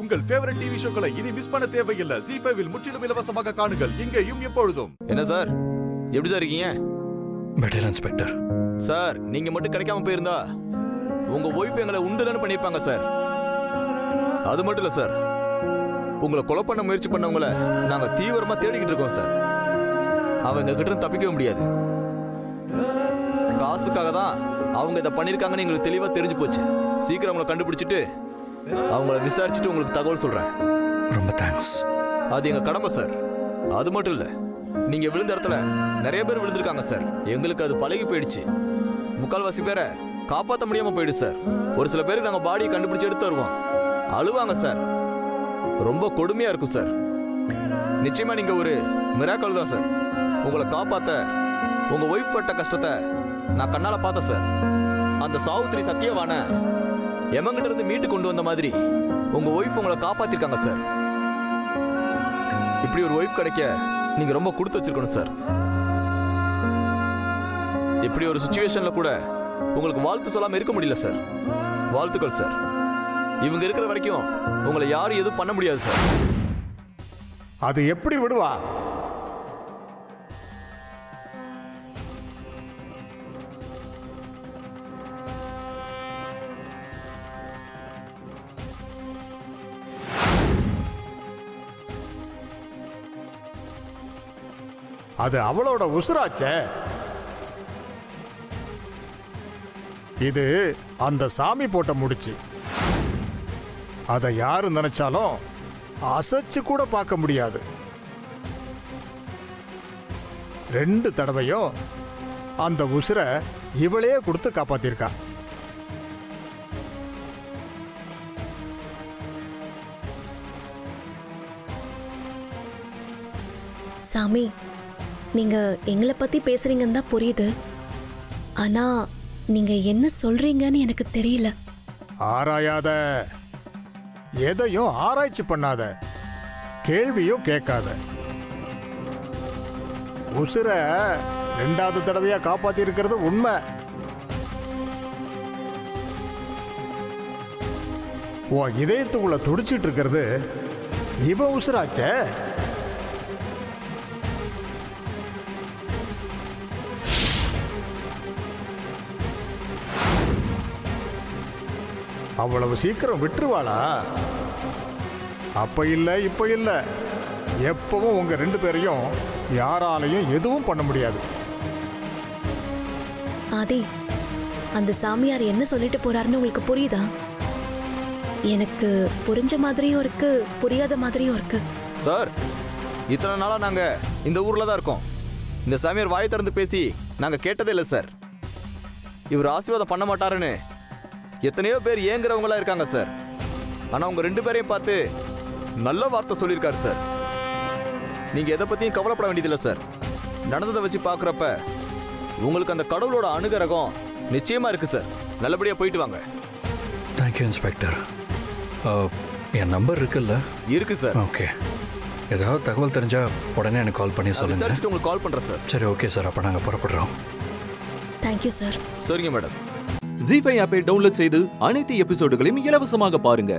உங்கள் favourite TV ஷோக்களை இனி miss பண்ண தேவையில்லை. ZEE5 இல் முற்றிலும் இலவசமாக காணுங்கள், இங்கேயும் எப்பொழுதும். என்ன சார், எப்படி சார் இருக்கீங்க? Better inspector. சார், நீங்க மட்டும் கிடைக்காம போயிருந்தா உங்க ஒய்ஃப் எங்களை உண்டுலன்னு பண்ணிருப்பாங்க சார். அது மட்டும் இல்ல சார், உங்களை கொலை பண்ண முயற்சி பண்ணவங்கள நாங்க தீவிரமா தேடிக்கிட்டு இருக்கோம் சார். அவங்க கிட்ட இருந்து தப்பிக்கவே முடியாது. காசுக்காக தான் அவங்க இதை பண்ணிருக்காங்கன்னு எங்களுக்கு தெளிவா தெரிஞ்சு போச்சு. சீக்கிரம் அவங்களை கண்டுபிடிச்சிட்டு அவங்கள விசாரிச்சுட்டு உங்களுக்கு தகவல் சொல்றேன். ரொம்ப தேங்க்ஸ். அது எங்க கடமை சார். அது மட்டும் இல்ல, நீங்க விழுந்த இடத்துல நிறைய பேர் விழுந்திருக்காங்க சார். எங்களுக்கு அது பழகி போயிடுச்சு. முக்கால்வாசி பேரை காப்பாற்ற முடியாம போயிடுச்சு சார். ஒரு சில பேருக்கு நாங்க பாடியை கண்டுபிடிச்சு எடுத்து வருவோம், அழுவாங்க சார். ரொம்ப கொடுமையா இருக்கும் சார். நிச்சயமா நீங்க ஒரு மிராக்கல் தான் சார். உங்களை காப்பாத்த உங்க ஒய்ஃப் பட்ட கஷ்டத்தை நான் கண்ணால பார்த்தேன் சார். அந்த சாவுத்திரி சத்தியவான எமங்கிட்ட இருந்து மீட்டு கொண்டு வந்த மாதிரி உங்க ஒய்ஃப் உங்களை காப்பாத்திருக்காங்க சார். இப்படி ஒரு ஒய்ஃப் கிடைக்க நீங்க ரொம்ப கொடுத்து வச்சிருக்கணும் சார். இப்படி ஒரு சிச்சுவேஷன்ல கூட உங்களுக்கு வாழ்த்து சொல்லாம இருக்க முடியல சார். வாழ்த்துக்கள் சார். இவங்க இருக்கிற வரைக்கும் உங்களை யாரும் எதுவும் பண்ண முடியாது சார். அது எப்படி விடுவா? அது அவளோட உசுராச்சே. இது அந்த சாமி போட்ட முடிச்சு. அதை யாரு நினைச்சாலும் அசைச்சு கூட பார்க்க முடியாது. 2 தடவையும் அந்த உசுரை இவளே கொடுத்து காப்பாத்திருக்கா. சாமி, நீங்க எங்களை பத்தி பேசுறீங்கன்னு தான் புரியுது. ஆனா நீங்க என்ன சொல்றீங்கன்னு எனக்கு தெரியல. ஆராயாத, எதையும் ஆராய்ச்சி பண்ணாத, கேள்வியும் கேட்காத. உசுர 2வது தடவையா காப்பாத்தி இருக்கிறது உண்மை. உன் இதயத்துக்குள்ள துடிச்சிட்டு இருக்கிறது இவ உசுராச்சே. அவ்வளவு சீக்கிரம் விட்டுருவாளா? அப்ப இல்ல இப்ப இல்ல, எப்பவும் உங்க 2 பேரையும் யாராலையும் எதுவும் பண்ண முடியாது. ஆதி, அந்த சாமியார் என்ன சொல்லிட்டு போறாருன்னு உங்களுக்கு புரியுதா? எனக்கு புரிஞ்ச மாதிரியும் இருக்கு, புரியாத மாதிரியும் இருக்கு. சார், இத்தனை நாளா நாங்க இந்த ஊர்ல தான் இருக்கோம். இந்த சாமியார் வாயை திறந்து பேசி நாங்க கேட்டதே இல்லை சார். இவர் ஆசீர்வாதம் பண்ண மாட்டாருன்னு எத்தனையோ பேர் ஏங்குறவங்களா இருக்காங்க சார். ஆனா உங்க 2 பேரையும் பார்த்து நல்ல வார்த்தை சொல்லியிருக்காரு சார். நீங்க எதை பத்தியும் கவலைப்பட வேண்டியதில்லை சார். நடந்ததை வச்சு பாக்குறப்ப உங்களுக்கு அந்த கடவுளோட அனுகிரகம் நிச்சயமா இருக்கு சார். நல்லபடியா போயிட்டு வாங்க. Thank you inspector. என் நம்பர் இருக்குல்ல? இருக்கு சார். ஓகே, ஏதாவது தகவல் தெரிஞ்சா உடனே எனக்கு கால் பண்ணி சொல்லுங்க. விசாரிச்சுட்டு உங்களுக்கு கால் பண்றேன் சார். சரி, ஓகே சார். அப்ப நாங்க புறப்படுறோம். Thank you sir. சரிங்க மேடம். ZEE5 ஆப்பை டவுன்லோட் செய்து அனைத்து எபிசோடுகளையும் இலவசமாக பாருங்க.